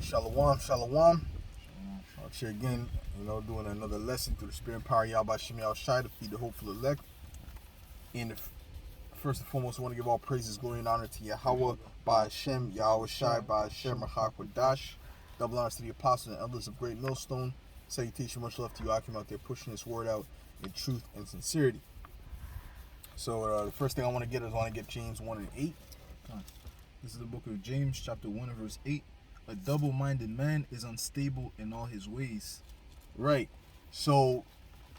Shalom, shalom. Out here again, doing another lesson through the Spirit and Power of Yahweh Shem Shai to feed the hopeful elect. And first and foremost, I want to give all praises, glory, and honor to Yahweh, by Hashem, Yahweh Shai, by Hashem, Rahak Wadash. Double honors to the apostles and elders of Great Millstone. Salutation, much love to you, Akim, out there pushing this word out in truth and sincerity. So the first thing I want to get is James 1 and 8. This is the book of James, chapter 1 and verse 8. A double-minded man is unstable in all his ways. Right. So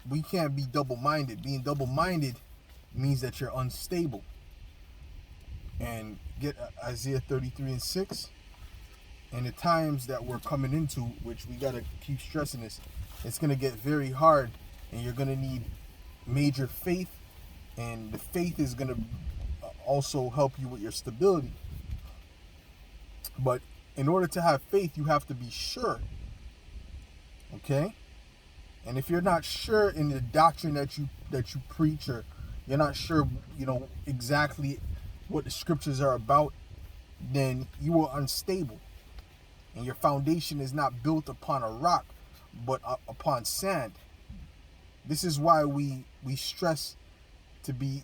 we can't be double-minded. Being double-minded means that you're unstable. And get Isaiah 33 and 6. And the times that we're coming into, which we got to keep stressing this, it's going to get very hard. And you're going to need major faith. And the faith is going to also help you with your stability. But in order to have faith, you have to be sure. Okay? And if you're not sure in the doctrine that you preach, or you're not sure, exactly what the scriptures are about, then you are unstable. And your foundation is not built upon a rock, but upon sand. This is why we stress to be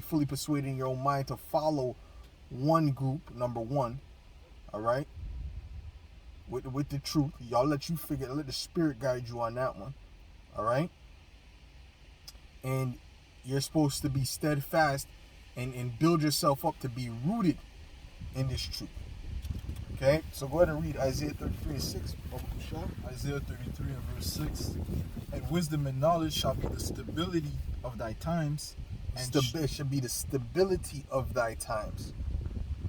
fully persuaded in your own mind to follow one group, number one. All right, with the truth, y'all let the Spirit guide you on that one. All right, and you're supposed to be steadfast and build yourself up to be rooted in this truth. Okay, so go ahead and read Isaiah 33 and 6. Isaiah 33 and verse 6. And wisdom and knowledge shall be the stability of thy times. And it should be the stability of thy times.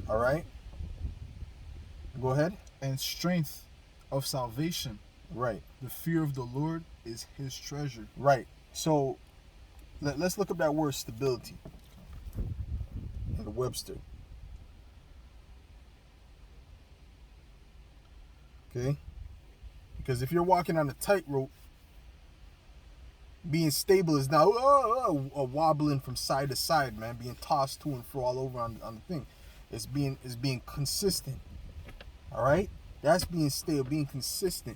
All right. Go ahead. And strength of salvation. Right. The fear of the Lord is his treasure. Right. So let's look up that word stability in the Webster. Okay. Because if you're walking on a tightrope, being stable is now wobbling from side to side, man. Being tossed to and fro all over on the thing. It's being consistent. All right, that's being stable, being consistent.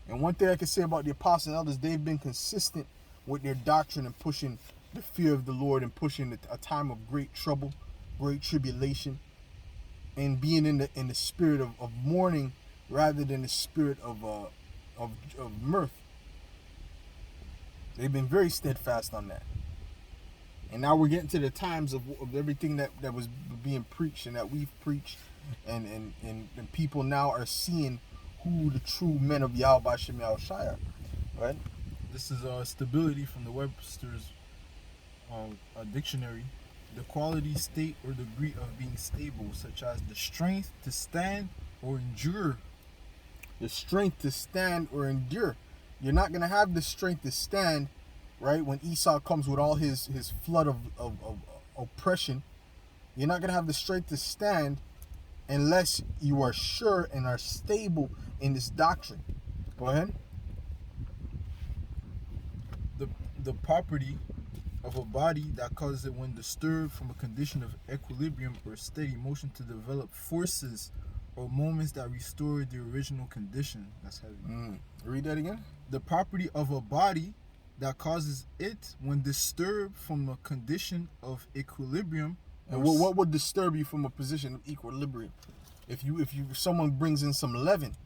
And one thing I can say about the apostles and elders, they've been consistent with their doctrine and pushing the fear of the Lord and pushing a time of great trouble, great tribulation, and being in the spirit of mourning rather than the spirit of mirth. They've been very steadfast on that. And now we're getting to the times of everything that was being preached and that we've preached. And people now are seeing who the true men of Yahweh Shem Shai are. Right? This is stability from the Webster's dictionary. The quality, state, or degree of being stable, such as the strength to stand or endure. The strength to stand or endure. You're not going to have the strength to stand, right, when Esau comes with all his flood of oppression. You're not going to have the strength to stand unless you are sure and are stable in this doctrine. Go ahead. The property of a body that causes it when disturbed from a condition of equilibrium or steady motion to develop forces or moments that restore the original condition. That's heavy. Read that again. The property of a body that causes it when disturbed from a condition of equilibrium. And what would disturb you from a position of equilibrium? If someone brings in some leaven,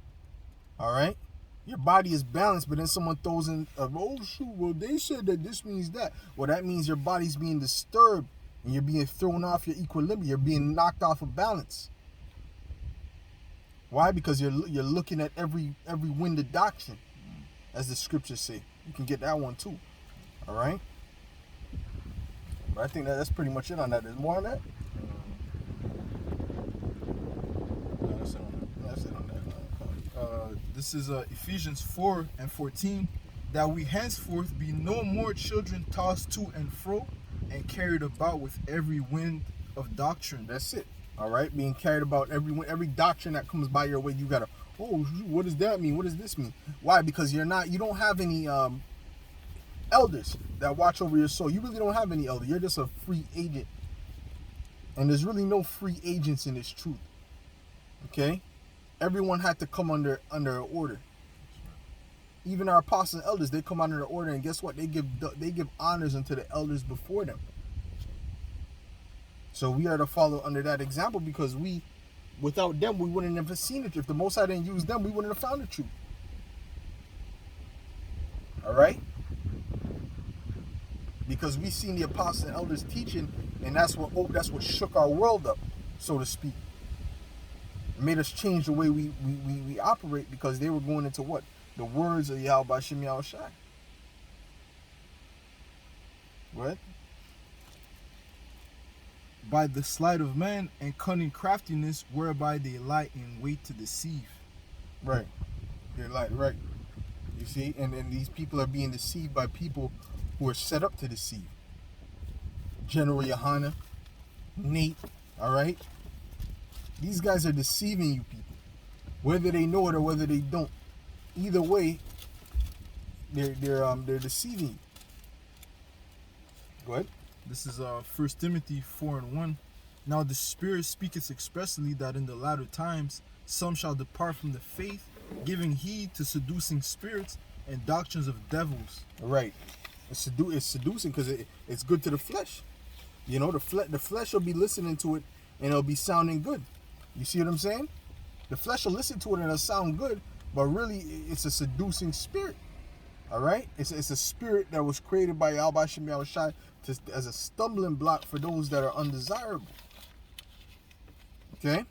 all right, your body is balanced, but then someone throws in they said that this means that. Well, that means your body's being disturbed and you're being thrown off your equilibrium. You're being knocked off of balance. Why? Because you're looking at every wind of doctrine, as the scriptures say. You can get that one too. All right. But I think that's pretty much it on that. There's more on that? No, that's it on that. This is Ephesians 4 and 14. That we henceforth be no more children tossed to and fro and carried about with every wind of doctrine. That's it. All right. Being carried about every doctrine that comes by your way. You got to, what does that mean? What does this mean? Why? Because you don't have any elders that watch over your soul. You really don't have any elder. You're just a free agent. And there's really no free agents in this truth. Okay? everyone had to come under an order. Even our apostles and elders, they come under the order, and guess what? They give honors unto the elders before them. So we are to follow under that example, because without them, we wouldn't have seen it. If the Most High didn't use them, we wouldn't have found the truth. All right? Because we seen the apostles and elders teaching, and that's what shook our world up, so to speak. It made us change the way we operate, because they were going into what? The words of Yahweh Shem Yahweh Shai. What? By the sleight of man and cunning craftiness, whereby they lie in wait to deceive. Right. They're like, right. You see? And these people are being deceived by people who are set up to deceive. General Yohana, Nate, all right? These guys are deceiving you people, whether they know it or whether they don't. Either way, they're deceiving you. Go ahead. This is 1 Timothy 4:1. Now the Spirit speaketh expressly that in the latter times some shall depart from the faith, giving heed to seducing spirits and doctrines of devils. Right. It's seducing because it's good to the flesh. You know, the flesh will be listening to it and it'll be sounding good. You see what I'm saying? The flesh will listen to it and it'll sound good, but really it's a seducing spirit. All right? It's a spirit that was created by Yahweh Shem Yahweh Shai as a stumbling block for those that are undesirable. Okay?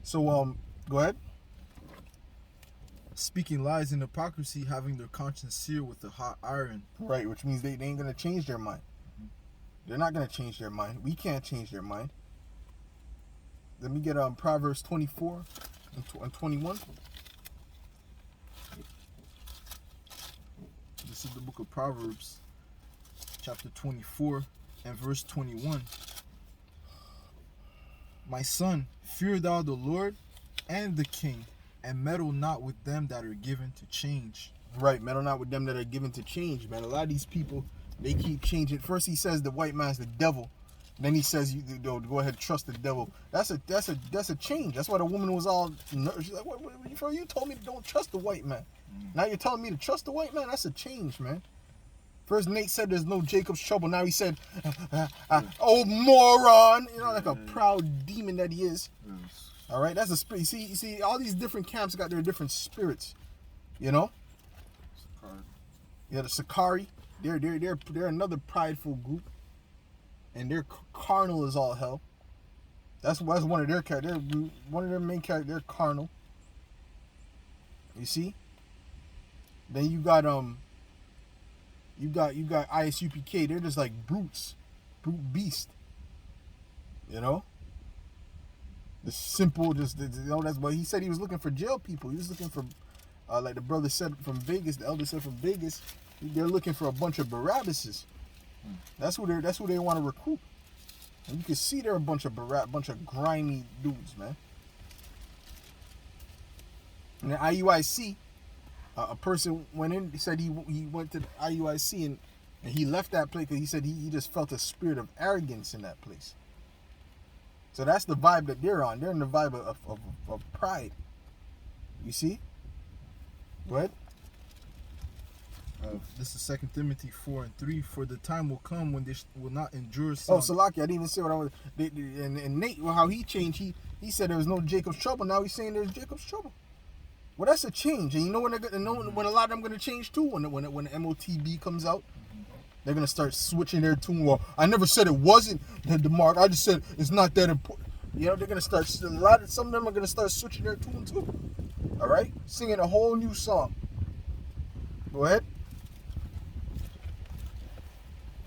So go ahead. Speaking lies and hypocrisy, having their conscience seared with a hot iron. Right, which means they ain't gonna change their mind. They're not gonna change their mind. We can't change their mind. Let me get Proverbs 24 and 21. This is the book of Proverbs, chapter 24 and verse 21. My son, fear thou the Lord and the king, and meddle not with them that are given to change. Right, meddle not with them that are given to change, man. A lot of these people, they keep changing. First he says the white man's the devil. Then he says you go ahead, trust the devil. That's a change. That's why the woman was all nervous. She's like, what you told me to don't trust the white man. Now you're telling me to trust the white man? That's a change, man. First Nate said there's no Jacob's trouble. Now he said, oh moron. You know, like a proud demon that he is. All right, that's a spirit. You see, all these different camps got their different spirits. You know. Yeah, the Sakari. They're another prideful group, and they're carnal as all hell. That's one of their characters. One of their main characters. They're carnal. You see. Then you got ISUPK. They're just like brute beast. You know. The simple, that's what he said. He was looking for jail people. He was looking for, like the brother said from Vegas, the elder said from Vegas, they're looking for a bunch of Barabbases. That's who they want to recruit. And you can see they're a bunch of grimy dudes, man. And the IUIC, a person went in, he said he went to the IUIC and he left that place because he said he just felt a spirit of arrogance in that place. So that's the vibe that they're on. They're in the vibe of pride. You see? Go ahead. This is 2 Timothy 4:3. For the time will come when they will not endure Oh, Salaki, I didn't even say what I was. And Nate, well, how he changed, he said there was no Jacob's trouble. Now he's saying there's Jacob's trouble. Well, that's a change. And you know when when a lot of them going to change too? When MOTB comes out. They're going to start switching their tune. Well, I never said it wasn't the mark. I just said it's not that important. You know, they're going to start, some of them are going to start switching their tune too. All right? Singing a whole new song. Go ahead.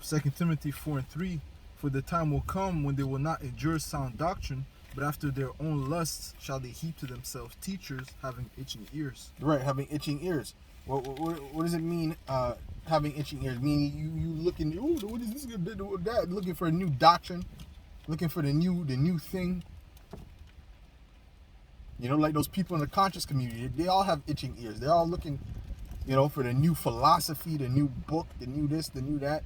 2 Timothy 4:3. For the time will come when they will not endure sound doctrine, but after their own lusts shall they heap to themselves teachers having itching ears. Right, having itching ears. What does it mean, having itching ears? Meaning you looking, what is this going to do with that? Looking for a new doctrine, looking for the new thing. You know, like those people in the conscious community, they all have itching ears. They're all looking, for the new philosophy, the new book, the new this, the new that.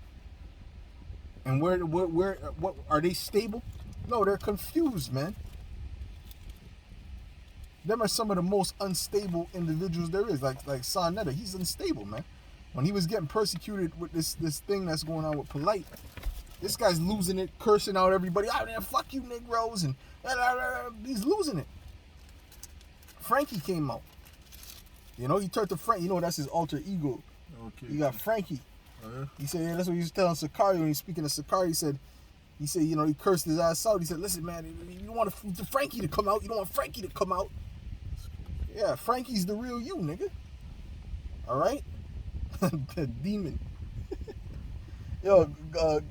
And what are they stable? No, they're confused, man. Them are some of the most unstable individuals there is. Like Sonetta, he's unstable, man. When he was getting persecuted with this thing that's going on with Polite, this guy's losing it, cursing out everybody. Oh, man, fuck you, Negroes, and he's losing it. Franky came out. You know, he turned to Frank. You know, that's his alter ego. Okay. You got Franky. Oh, yeah? He said, yeah, that's what he was telling Sakari when he was speaking to Sakari. He said, you know, he cursed his ass out. He said, listen, man, you don't want Franky to come out. You don't want Franky to come out. Yeah, Franky's the real you, nigga. All right? The demon. Yo, go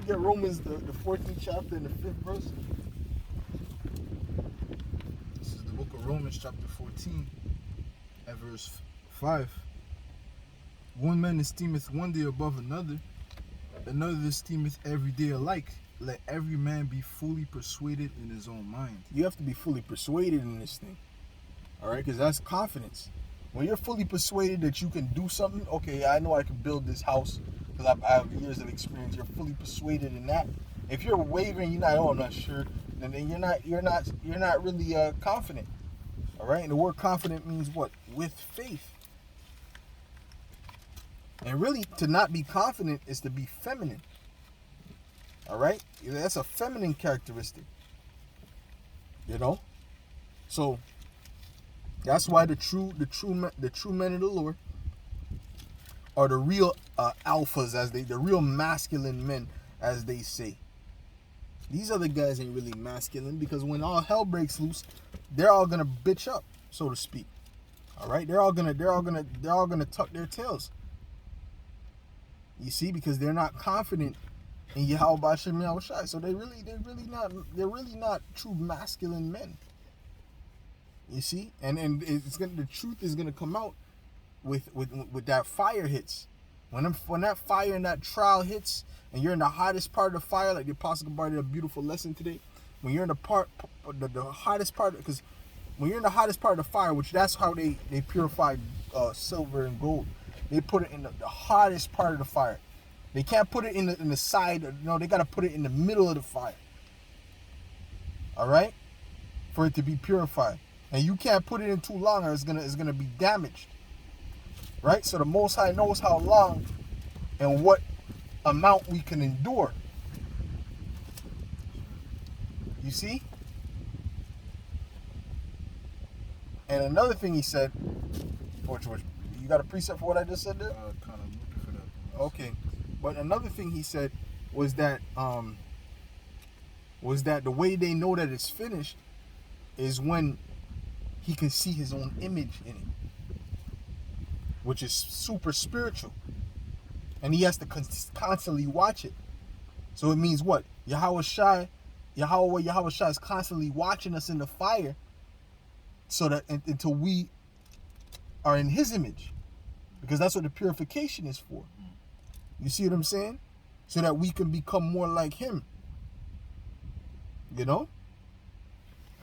get Romans, the 14th chapter and the 5th verse. This is the book of Romans, chapter 14, at verse 5. One man esteemeth one day above another, another esteemeth every day alike. Let every man be fully persuaded in his own mind. You have to be fully persuaded in this thing. All right? Because that's confidence. When you're fully persuaded that you can do something, okay, I know I can build this house because I have years of experience. You're fully persuaded in that. If you're wavering, you're not, oh, I'm not sure, then you're not really confident. All right? And the word confident means what? With faith. And really, to not be confident is to be feminine. All right? That's a feminine characteristic. You know? So that's why the true men of the Lord are the real alphas, the real masculine men, as they say. These other guys ain't really masculine because when all hell breaks loose, they're all gonna bitch up, so to speak. All right, they're all gonna tuck their tails. You see, because they're not confident in Yahweh B'Shem Yahushai, so they're really not true masculine men. You see, and the truth is gonna come out with that fire hits. When that fire and that trial hits, and you're in the hottest part of the fire, like the Apostle Gabar did a beautiful lesson today. When you're in the hottest part, because when you're in the hottest part of the fire, which that's how they purify silver and gold, they put it in the hottest part of the fire. They can't put it in the side. No, they gotta put it in the middle of the fire. All right, for it to be purified. And you can't put it in too long or it's gonna be damaged. Right? So the Most High knows how long and what amount we can endure. You see? And another thing he said, which you got a precept for what I just said there? Kind of looking for that. Okay. But another thing he said was that the way they know that it's finished is when he can see his own image in it, which is super spiritual, and he has to constantly watch it. So it means what? Yahweh Shai is constantly watching us in the fire, so that until we are in his image, because that's what the purification is for. You see what I'm saying? So that we can become more like him. You know?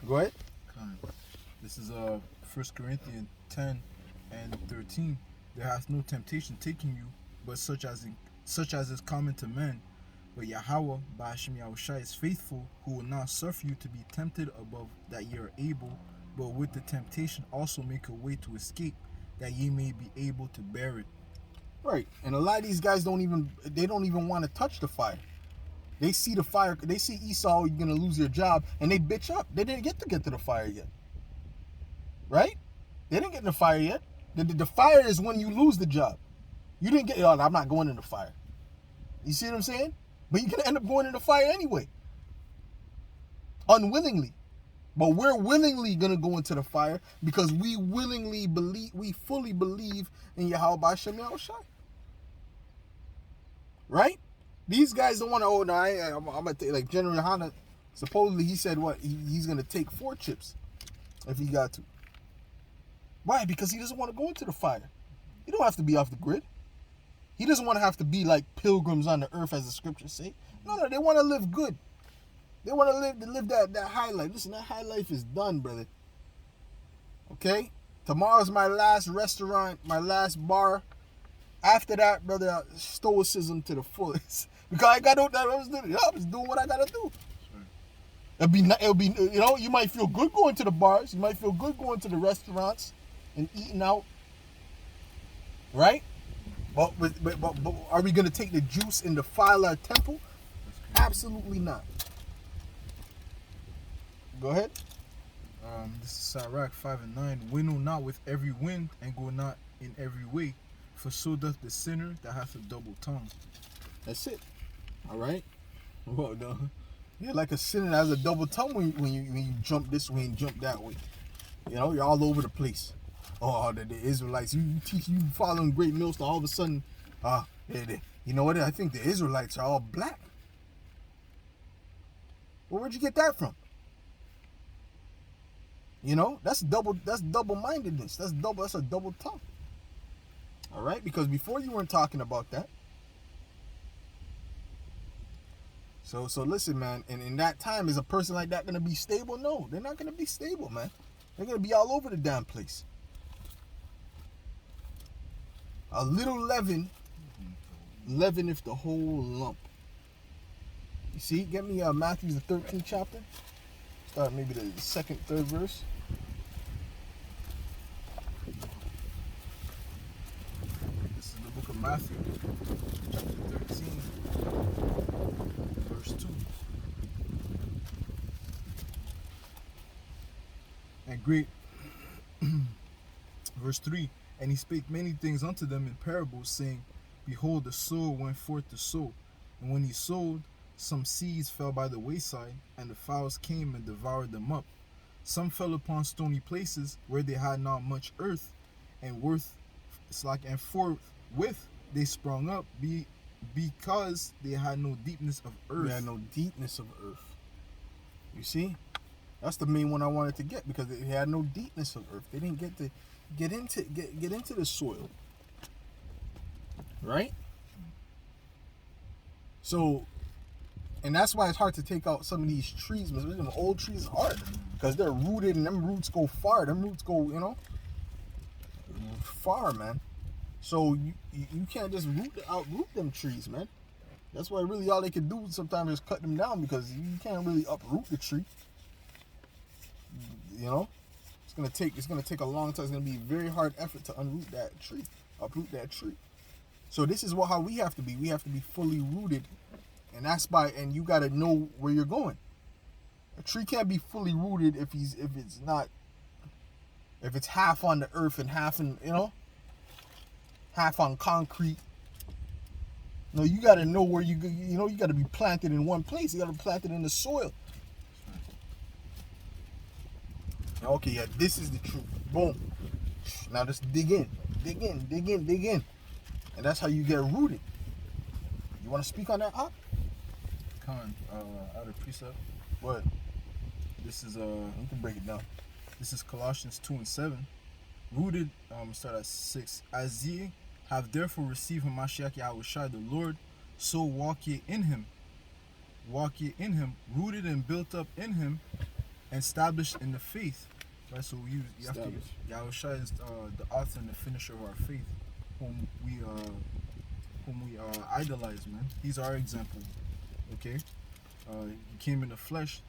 Go ahead. This is 1 Corinthians 10 and 13. There hath no temptation taking you, but such as is common to men. But Yahweh, B'Shem Yahushai, is faithful, who will not suffer you to be tempted above that ye are able, but with the temptation also make a way to escape, that ye may be able to bear it. Right. And a lot of these guys don't even want to touch the fire. They see the fire, they see Esau, you're gonna lose your job, and they bitch up. They didn't get to the fire yet. Right? They didn't get in the fire yet. The fire is when you lose the job. You didn't get, I'm not going in the fire. You see what I'm saying? But you're gonna end up going in the fire anyway. Unwillingly. But we're willingly gonna go into the fire because we fully believe in Yahweh B'Shem Yahushai. Right? These guys don't want to, I'm gonna take, like General Yohana, supposedly he said what? He's gonna take 4 chips if he got to. Why? Because he doesn't want to go into the fire. He don't have to be off the grid. He doesn't want to have to be like pilgrims on the earth, as the scriptures say. No, they want to live good. They want to live that high life. Listen, that high life is done, brother. Okay? Tomorrow's my last restaurant, my last bar. After that, brother, stoicism to the fullest. Because I was doing what I got to do. It'll be, you know, you might feel good going to the bars. You might feel good going to the restaurants and eating out, right? But are we gonna take the juice in the phyla temple? Absolutely not. Go ahead. This is Sirach 5 and 9. Winnow not with every wind, and go not in every way, for so doth the sinner that hath a double tongue. That's it. All right. Well, no. You're like a sinner that has a double tongue when you jump this way and jump that way. You know, you're all over the place. Oh, the Israelites. You following great mills, all of a sudden, you know what? I think the Israelites are all black. Well, where'd you get that from? You know, that's double-mindedness. That's a double tongue. All right, because before you weren't talking about that. So listen, man, and in that time, is a person like that gonna be stable? No, they're not gonna be stable, man. They're gonna be all over the damn place. A little leaven if the whole lump. You see, get me Matthew the 13th chapter. Start maybe the second, third verse. This is the book of Matthew, chapter 13, verse 2. And great, verse 3. And he spake many things unto them in parables, saying, Behold, the sower went forth to sow. And when he sowed, some seeds fell by the wayside, and the fowls came and devoured them up. Some fell upon stony places, where they had not much earth, and forthwith they sprung up, because they had no deepness of earth. They had no deepness of earth. You see? That's the main one I wanted to get, because they had no deepness of earth. They didn't get into the soil. Right? So, and that's why it's hard to take out some of these trees, especially the old trees. It's hard because they're rooted and them roots go far. Them roots go, you know, far, man. So you can't just uproot them trees, man. That's why really all they can do sometimes is cut them down, because you can't really uproot the tree. You know, it's gonna take a long time. It's gonna be a very hard effort to uproot that tree. So this is how we have to be. We have to be fully rooted, and and you got to know where you're going. A tree can't be fully rooted if it's half on the earth and half half on concrete. No, you got to know where you got to be planted in one place. You got to be planted in the soil. Okay, yeah, this is the truth. Boom. Now just dig in. And that's how you get rooted. You want to speak on that, Hop? Out of precept. What? This is You can break it down. This is Colossians 2 and 7. Rooted, start at 6. As ye have therefore received Hamashiach Yahushua the Lord, so walk ye in him. Walk ye in him, rooted and built up in him, and established in the faith. Right, so you have to. Yahushua is the author and the finisher of our faith, whom we idolize, man. He's our example. Okay, he came in the flesh.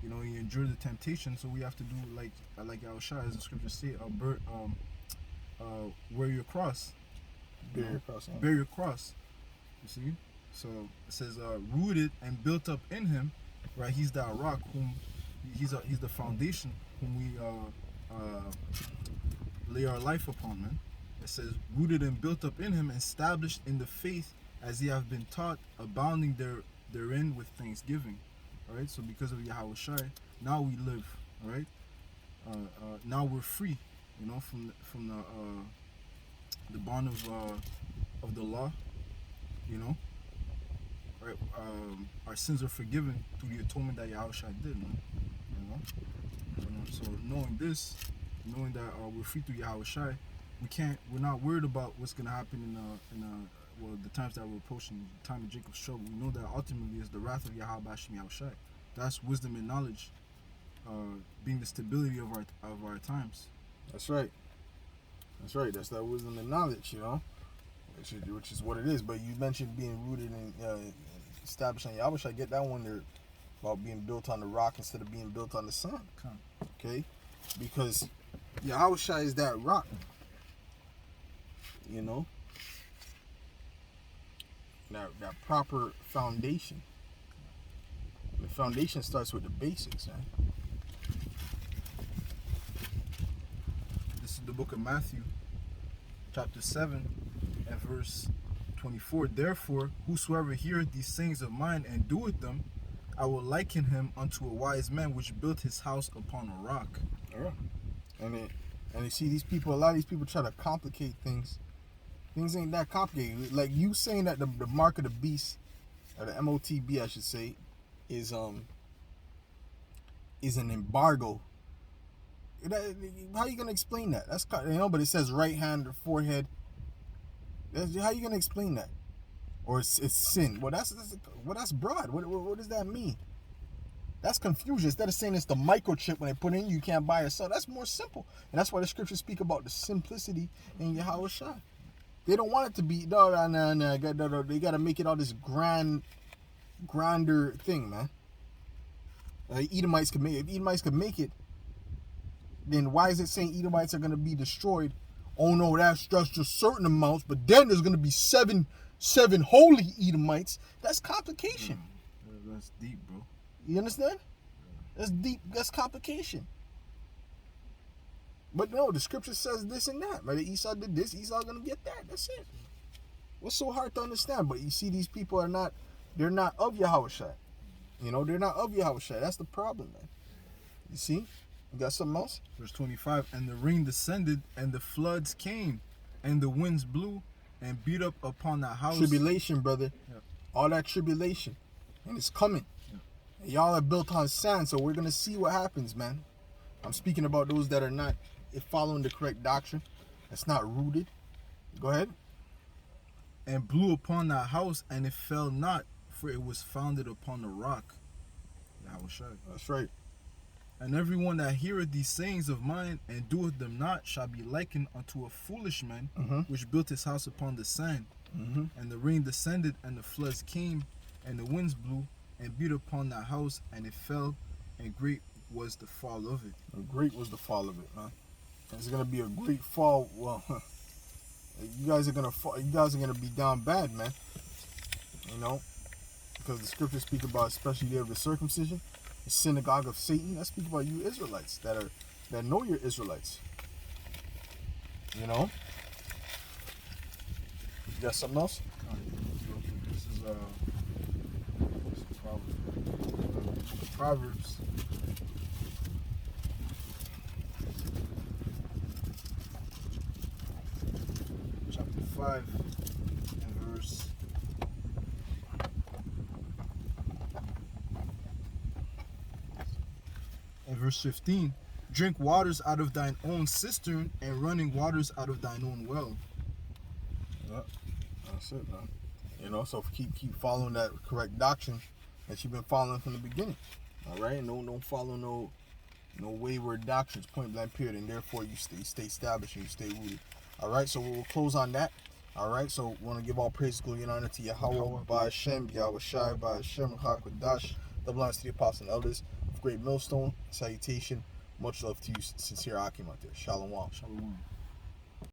You know, he endured the temptation, so we have to do like Yahushua, as the scriptures say, wear your cross. Bear your cross. You see? So it says rooted and built up in him, right? He's that rock whom he's the foundation whom we lay our life upon, man. It says rooted and built up in him, established in the faith as ye have been taught, abounding therein with thanksgiving. All right, so because of Yahushua, now we live. All right, now we're free, you know, from the bond of the law, you know. Right, our sins are forgiven through the atonement that Yahushua did, man. You know, so knowing this, knowing that we're free through Yahushua, we're not worried about what's gonna happen in the times that we're approaching, the time of Jacob's trouble. We know that ultimately is the wrath of Yahushua. That's wisdom and knowledge, being the stability of our times. That's right. That's that wisdom and knowledge, you know, which is what it is. But you mentioned being rooted and established on Yahushua. Get that one there. about being built on the rock instead of being built on the sand. Come. Okay? Because Yahushua is that rock. You know? That proper foundation. The foundation starts with the basics, man. This is the book of Matthew, chapter 7, and verse 24. Therefore, whosoever heareth these sayings of mine and doeth them, I will liken him unto a wise man which built his house upon a rock. Yeah. And you see these people, a lot of these people try to complicate things. Things ain't that complicated. Like you saying that the mark of the beast, or the MOTB I should say, is an embargo. How you gonna explain that? That's, you know, but it says right hand or forehead. How you gonna explain that? Or it's sin. Well, that's broad. What does that mean? That's confusion. Instead of saying it's the microchip when they put it in you can't buy or sell, that's more simple. And that's why the scriptures speak about the simplicity in Yahushua. They don't want it to be no. They gotta make it all this grander thing, man. Edomites could make it. If Edomites could make it, then why is it saying Edomites are gonna be destroyed? Oh no, that's just certain amounts, but then there's gonna be seven holy Edomites. That's complication. That's deep, bro. You understand? That's deep. That's complication. But no, the scripture says this and that. Right? Esau did this. Esau gonna get that. That's it. What's so hard to understand? But you see, these people are not. They're not of Yahushua. You know, they're not of Yahushua. That's the problem, man. You see? You got something else? Verse 25. And the rain descended, and the floods came, and the winds blew, and beat up upon the house. Tribulation, brother. Yeah. All that tribulation, and it's coming. Yeah. And y'all are built on sand, so we're gonna see what happens, man. I'm speaking about those that are not following the correct doctrine. That's not rooted. Go ahead. And blew upon that house, and it fell not, for it was founded upon the rock. Yahushua. That's right. And everyone that heareth these sayings of mine and doeth them not shall be likened unto a foolish man, which built his house upon the sand. And the rain descended, and the floods came, and the winds blew, and beat upon that house, and it fell, and great was the fall of it. And great was the fall of it, man. It's gonna be a great fall. Well, you guys are gonna fall. You guys are gonna be down bad, man. You know, because the scriptures speak about, especially there, the circumcision, the synagogue of Satan. That speak about you Israelites that know you're Israelites. You know. You got something else? This is Proverbs. Chapter 5 and verse 15. Drink waters out of thine own cistern, and running waters out of thine own well. Yeah, that's it, man. You know, so keep following that correct doctrine that you've been following from the beginning. All right, don't follow no wayward doctrines, point blank period, and therefore you stay established and you stay rooted. All right, so we'll close on that. All right, so we want to give all praise, glory, and honor to Yahweh, by Hashem, Yahweh Shai, by Hashem, HaKadosh, double honors to the apostles and elders of Great Millstone. Salutation, much love to you, sincere Akim out there. Shalom. Shalom.